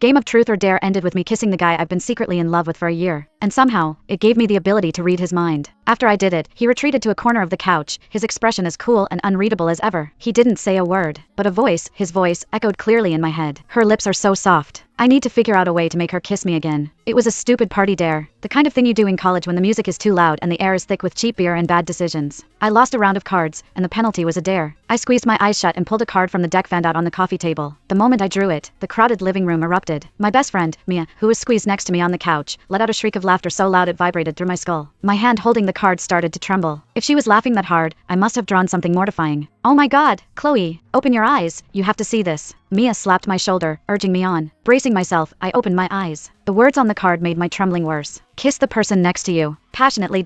Game of Truth or Dare ended with me kissing the guy I've been secretly in love with for a year, and somehow, it gave me the ability to read his mind. After I did it, he retreated to a corner of the couch, his expression as cool and unreadable as ever. He didn't say a word, but his voice, echoed clearly in my head. Her lips are so soft. I need to figure out a way to make her kiss me again. It was a stupid party dare, the kind of thing you do in college when the music is too loud and the air is thick with cheap beer and bad decisions. I lost a round of cards, and the penalty was a dare. I squeezed my eyes shut and pulled a card from the deck found out on the coffee table. The moment I drew it, the crowded living room erupted. My best friend, Mia, who was squeezed next to me on the couch, let out a shriek of laughter so loud it vibrated through my skull. My hand holding the card started to tremble. If she was laughing that hard, I must have drawn something mortifying. Oh my God, Chloe, open your eyes, you have to see this. Mia slapped my shoulder, urging me on. Bracing myself, I opened my eyes. The words on the card made my trembling worse. Kiss the person next to you. Passionately.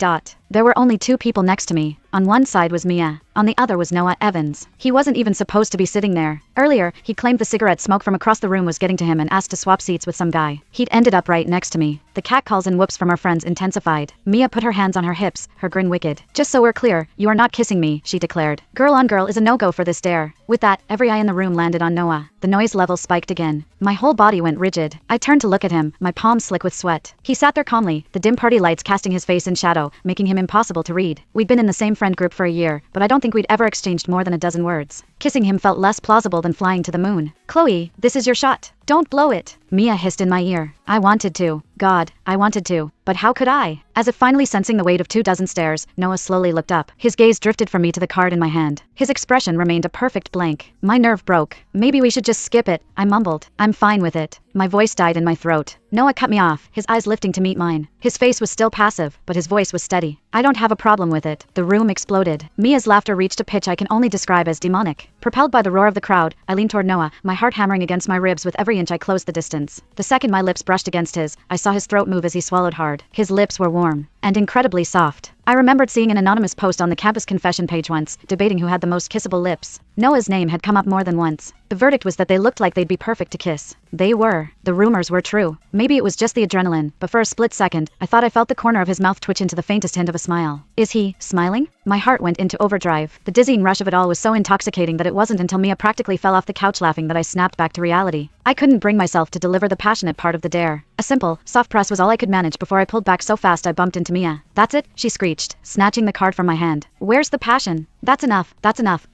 There were only two people next to me. On one side was Mia. On the other was Noah Evans. He wasn't even supposed to be sitting there. Earlier, he claimed the cigarette smoke from across the room was getting to him and asked to swap seats with some guy. He'd ended up right next to me. The catcalls and whoops from our friends intensified. Mia put her hands on her hips, her grin wicked. Just so we're clear, you are not kissing me, she declared. Girl on girl is a no-go for this dare. With that, every eye in the room landed on Noah. The noise level spiked again. My whole body went rigid. I turned to look at him, my palms slick with sweat. He sat there calmly, the dim party lights casting his face in shadow, making him impossible to read. We'd been in the same friend group for a year, but I don't think we'd ever exchanged more than a dozen words. Kissing him felt less plausible than flying to the moon. Chloe, this is your shot. Don't blow it, Mia hissed in my ear. I wanted to. God, I wanted to. But how could I? As if finally sensing the weight of 24 stares, Noah slowly looked up. His gaze drifted from me to the card in my hand. His expression remained a perfect blank. My nerve broke. Maybe we should just skip it, I mumbled. I'm fine with it. My voice died in my throat. Noah cut me off, his eyes lifting to meet mine. His face was still passive, but his voice was steady. I don't have a problem with it. The room exploded. Mia's laughter reached a pitch I can only describe as demonic. Propelled by the roar of the crowd, I leaned toward Noah, my heart hammering against my ribs with every inch I closed the distance. The second my lips brushed against his, I saw his throat move as he swallowed hard. His lips were warm and incredibly soft. I remembered seeing an anonymous post on the campus confession page once, debating who had the most kissable lips. Noah's name had come up more than once. The verdict was that they looked like they'd be perfect to kiss. They were. The rumors were true. Maybe it was just the adrenaline, but for a split second, I thought I felt the corner of his mouth twitch into the faintest hint of a smile. Is he smiling? My heart went into overdrive. The dizzying rush of it all was so intoxicating that it wasn't until Mia practically fell off the couch laughing that I snapped back to reality. I couldn't bring myself to deliver the passionate part of the dare. A simple, soft press was all I could manage before I pulled back so fast I bumped into Mia. That's it, she screeched, snatching the card from my hand. Where's the passion? That's enough,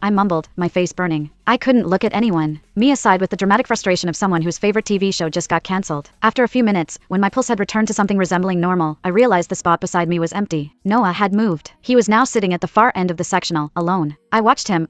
I mumbled, my face burning. I couldn't look at anyone. Mia sighed with the dramatic frustration of someone whose favorite TV show just got cancelled. After a few minutes, when my pulse had returned to something resembling normal, I realized the spot beside me was empty. Noah had moved. He was now sitting at the far end of the sectional, alone. I watched him,